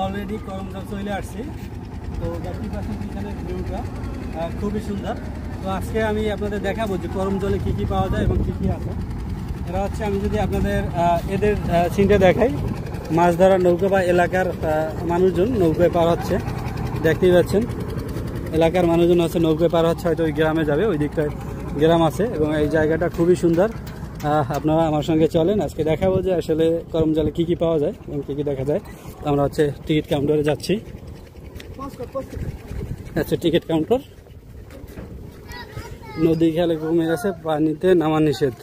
Already Karamjal চলে আসছি। তো দেখতে পাচ্ছেন পিছনের ভিউটা খুবই সুন্দর। তো আজকে আমি আপনাদের দেখাবো যে করমজলে কী কী পাওয়া যায় এবং কী কী আছে। এরা হচ্ছে, আমি যদি আপনাদের এদের সিনটা দেখাই, মাছ ধরার নৌকা বা এলাকার মানুষজন নৌকায় পার হচ্ছে। দেখতেই পাচ্ছেন এলাকার মানুষজন আছে নৌকায় পার হচ্ছে, হয়তো ওই গ্রামে যাবে, ওই দিকটায় গ্রাম আছে এবং এই জায়গাটা খুবই সুন্দর। আপনারা আমার সঙ্গে চলেন, আজকে দেখাবো যে আসলে করমজলে কী কী পাওয়া যায় এবং কী কী দেখা যায়। আমরা হচ্ছে টিকিট কাউন্টারে যাচ্ছি। আচ্ছা, টিকিট কাউন্টার। নদী খেলে কমে গেছে, পানিতে নামা নিষেধ,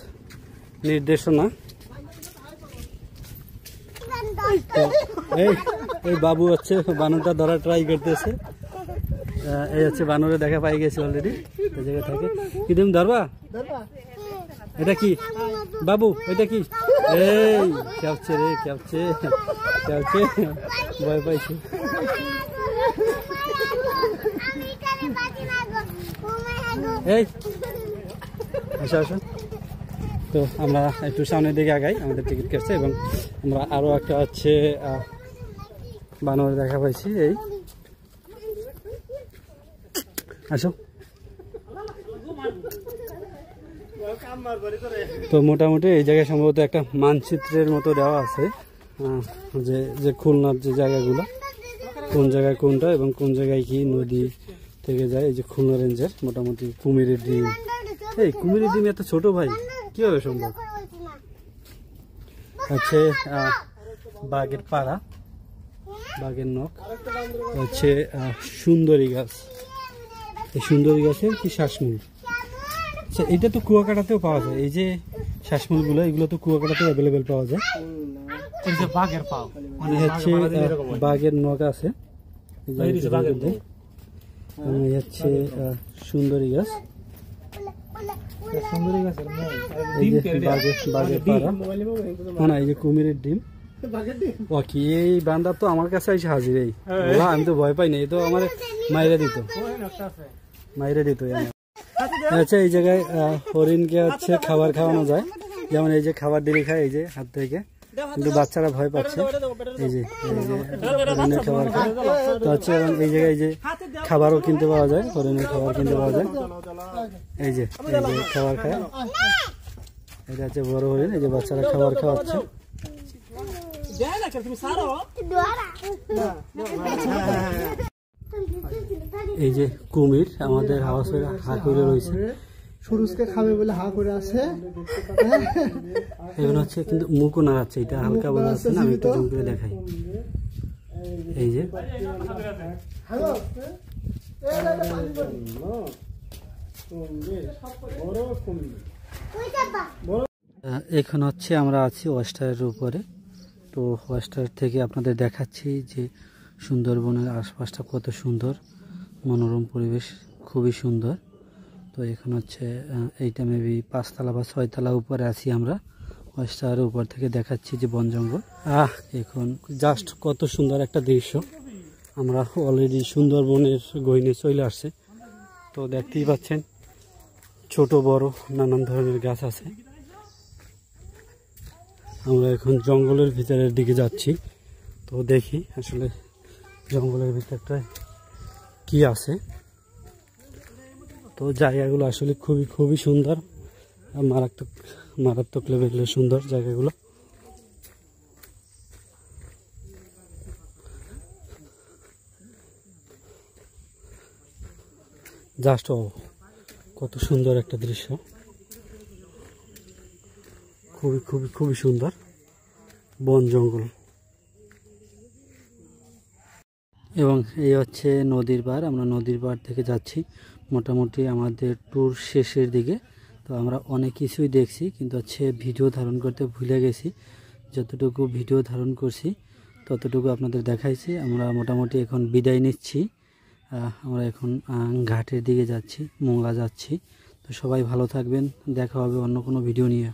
নির্দেশনা। এই বাবু হচ্ছে বানরটা ধরা ট্রাই করতেছে। এই হচ্ছে বানরে দেখা পাই গেছে অলরেডি, এই জায়গায় থাকে। কি তুমি ধরবা? এটা কি বাবু? এটা কি? এই খেপছে রে, খেপছে খেপছে, ভয় পাইছে। এই আসো আসো। তো আমরা একটু সামনের দিকে আগাই, আমাদের টিকিট কাটছে এবং আমরা আরও একটা হচ্ছে বানর দেখা পাইছি। এই আসো। তো মোটামুটি এই জায়গায় সম্ভবত একটা মানচিত্রের মতো দেওয়া আছে, যে খুলনার যে জায়গাগুলো, কোন জায়গায় কোনটা এবং কোন জায়গায় কি নদী থেকে যায়। এই যে খুলনা রেঞ্জের মোটামুটি কুমিরের ডিম। এই কুমিরের ডিম এত ছোট ভাই, কিভাবে সম্ভব? হচ্ছে বাঘের পাড়া, বাঘের নখ, হচ্ছে সুন্দরী গাছ। এই সুন্দরী গাছের কি শ্বাসমূল। আচ্ছা, এটা তো কুয়াকাটাতেও পাওয়া যায়। এই যে শ্বাসমূলগুলো, এগুলো তো কুয়াকাটাতেও অ্যাভেলেবেল পাওয়া যায়। বাঘের পা মানে হচ্ছে বাঘের নখ আছে, হচ্ছে সুন্দরী গাছ। বাঘের পাড়া না, এই যে কুমিরের ডিম। ও কি, এই বান্দা তো আমার কাছে এসে হাজির। এই আমি তো ভয় পাই না, এই তো আমার মাইরে দিত, মাইরে দিত। আচ্ছা, এই জায়গায় হরিণকে হচ্ছে খাবার খাওয়ানো যায়, যেমন এই যে খাবার দিলে খায় এই যে হাত থেকে, কিন্তু বাচ্চারা ভয় পাচ্ছে। এই যে হরিণের খাবার খায় তো হচ্ছে, এবং এই জায়গায় যে খাবারও কিনতে পাওয়া যায়, হরিণের খাবার কিনতে পাওয়া যায়। এই যে খাবার খায়, এটা হচ্ছে বড় হরিণ। এই যে বাচ্চারা খাবার খাওয়াচ্ছে। এই যে কুমির আমাদের হাউসে হা করে রয়েছে, সুরুজকে খাবে বলে হা করে আছে। এখন হচ্ছে কিন্তু মুখও নাড়াচ্ছে, এটা হালকা বলা আছে না, আমি একটু জুম করে দেখাই। এই যে এখন হচ্ছে আমরা আছি ওয়েস্টারের উপরে। তো ওয়েস্টার থেকে আপনাদের দেখাচ্ছি যে সুন্দরবনের আশপাশটা কত সুন্দর, মনোরম পরিবেশ, খুবই সুন্দর। তো এখন হচ্ছে এইটা মেবি 5 তলা বা 6 তলা উপরে আছি আমরা, ওয়েস্টারের উপর থেকে দেখাচ্ছি যে বন জঙ্গল। এখন জাস্ট কত সুন্দর একটা দৃশ্য। আমরা অলরেডি সুন্দরবনের গহীনে চলে আসছে। তো দেখতেই পাচ্ছেন ছোট বড় নানান ধরনের গাছ আছে। আমরা এখন জঙ্গলের ভিতরের দিকে যাচ্ছি। তো দেখি আসলে জঙ্গলের ভিতরটায় কি আছে। তো জায়গাগুলো আসলে খুবই সুন্দর, মারাত্মক লেভেলের সুন্দর জায়গাগুলো। জাস্ট কত সুন্দর একটা দৃশ্য, খুবই সুন্দর বন জঙ্গল। এবং এই হচ্ছে নদীর পাড়, আমরা নদীর পাড় থেকে যাচ্ছি মোটামুটি আমাদের ট্যুর শেষের দিকে। তো আমরা অনেক কিছুই দেখছি, কিন্তু হচ্ছে ভিডিও ধারণ করতে ভুলে গেছি। যতটুকু ভিডিও ধারণ করছি ততটুকু আপনাদের দেখাইছি। আমরা মোটামুটি এখন বিদায় নিচ্ছি। আমরা এখন ঘাটের দিকে যাচ্ছি, মোংলা যাচ্ছি। তো সবাই ভালো থাকবেন, দেখা হবে অন্য কোনো ভিডিও নিয়ে।